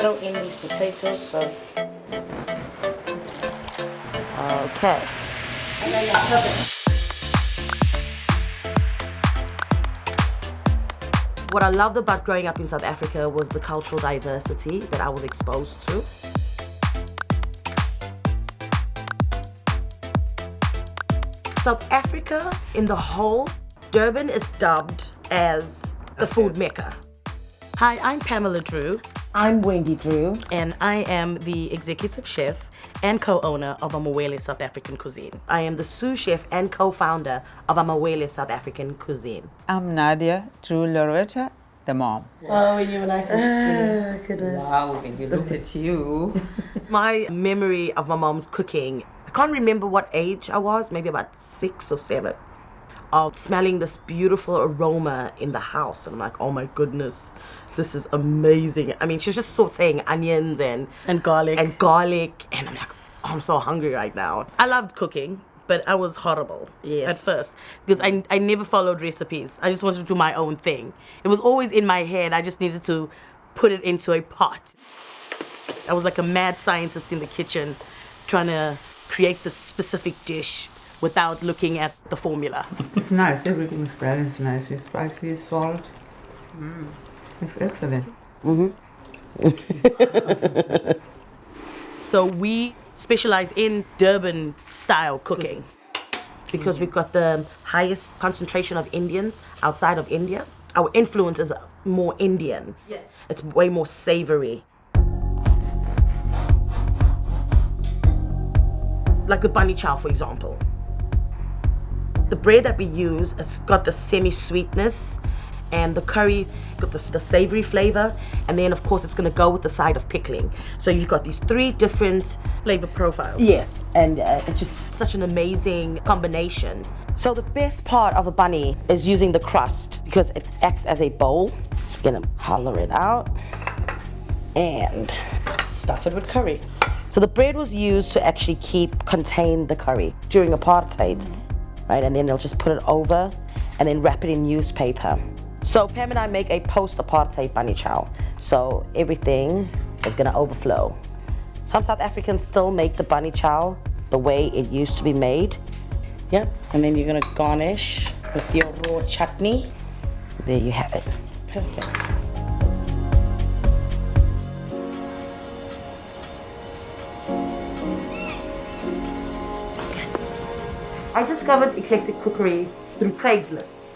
throw in these potatoes, so. Okay. And then perfect. What I loved about growing up in South Africa was the cultural diversity that I was exposed to. South Africa, in the whole, Durban is dubbed as the food mecca. Hi, I'm Pamela Drew. I'm Wendy Drew. And I am the executive chef and co-owner of Amawele South African Cuisine. I am the Sous chef and co-founder of Amawele South African Cuisine. I'm Nadia Drew Loretta, the mom. Yes. Oh, you were nice and skinny. Goodness. Wow, when you look at you. My memory of my mom's cooking, I can't remember what age I was, maybe about 6 or 7, of smelling this beautiful aroma in the house. And I'm like, oh my goodness, this is amazing. I mean, she was just sauteing onions and garlic. And I'm like, oh, I'm so hungry right now. I loved cooking, but I was horrible at first because I never followed recipes. I just wanted to do my own thing. It was always in my head. I just needed to put it into a pot. I was like a mad scientist in the kitchen trying to create this specific dish without looking at the formula. It's nice. Everything's balanced nicely. Spicy, salt. It's excellent. So we specialize in Durban style cooking because we've got the highest concentration of Indians outside of India. Our influence is more Indian. Yeah. It's way more savory. Like the bunny chow, for example. The bread that we use has got the semi-sweetness, and the curry got the savory flavor, and then of course it's going to go with the side of pickling. So you've got these 3 different flavor profiles. Yes, and it's just Such an amazing combination. so the best part of a bunny is using the crust because it acts as a bowl. Just gonna hollow it out and stuff it with curry. So the bread was used to actually contain the curry during apartheid, right? And then they'll just put it over and then wrap it in newspaper. So Pam and I make a post-apartheid bunny chow. So everything is gonna overflow. Some South Africans still make the bunny chow the way it used to be made. Yep, and then you're gonna garnish with your raw chutney. There you have it. Perfect. I discovered eclectic cookery through Craigslist.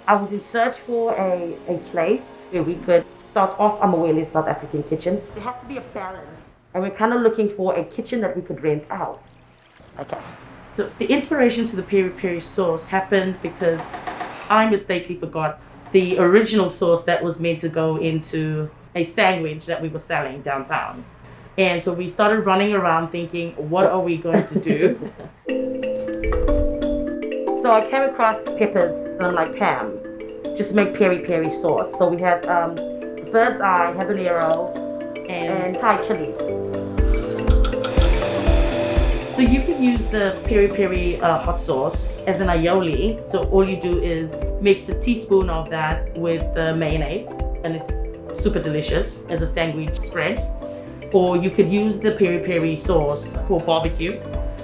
I was in search for a place where we could start off Amawele's South African kitchen. There has to be a balance. And we're kind of looking for a kitchen that we could rent out. Okay. So the inspiration to the peri sauce happened because I mistakenly forgot the original sauce that was meant to go into a sandwich that we were selling downtown. And so we started running around thinking, what are we going to do? So I came across peppers, and I'm like, Pam, just make peri sauce. So we had bird's eye, habanero, and Thai chilies. So you can use the peri hot sauce as an aioli. So all you do is mix a teaspoon of that with the mayonnaise, and it's super delicious as a sandwich spread. Or you could use the peri sauce for barbecue.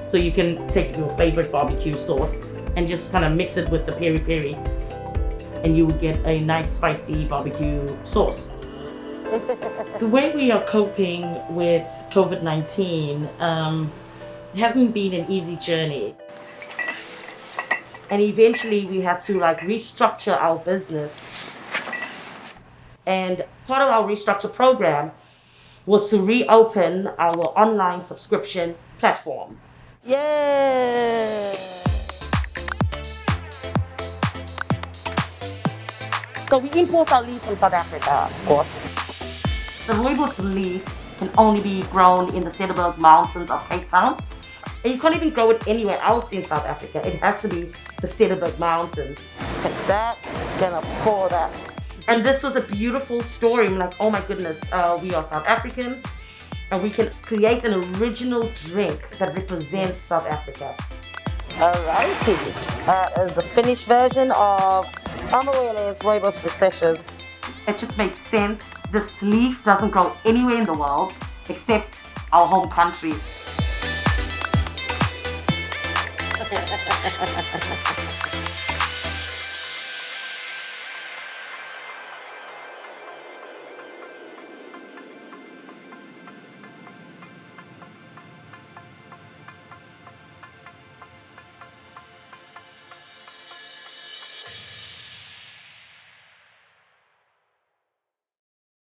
So you can take your favorite barbecue sauce and just kind of mix it with the peri, and you would get a nice spicy barbecue sauce. The way we are coping with COVID-19, it hasn't been an easy journey. And eventually we had to restructure our business. And part of our restructure program was to reopen our online subscription platform. Yeah. So we import our leaf from South Africa, of course. The Rooibos leaf can only be grown in the Cederberg Mountains of Cape Town. And you can't even grow it anywhere else in South Africa. It has to be the Cederberg Mountains. Take that, gonna pour that. And this was a beautiful story. I'm like, oh my goodness, we are South Africans and we can create an original drink that represents South Africa. Alrighty, that is the finished version of Amawele's Rooibos Refreshers It just made sense. This leaf doesn't grow anywhere in the world except our home country.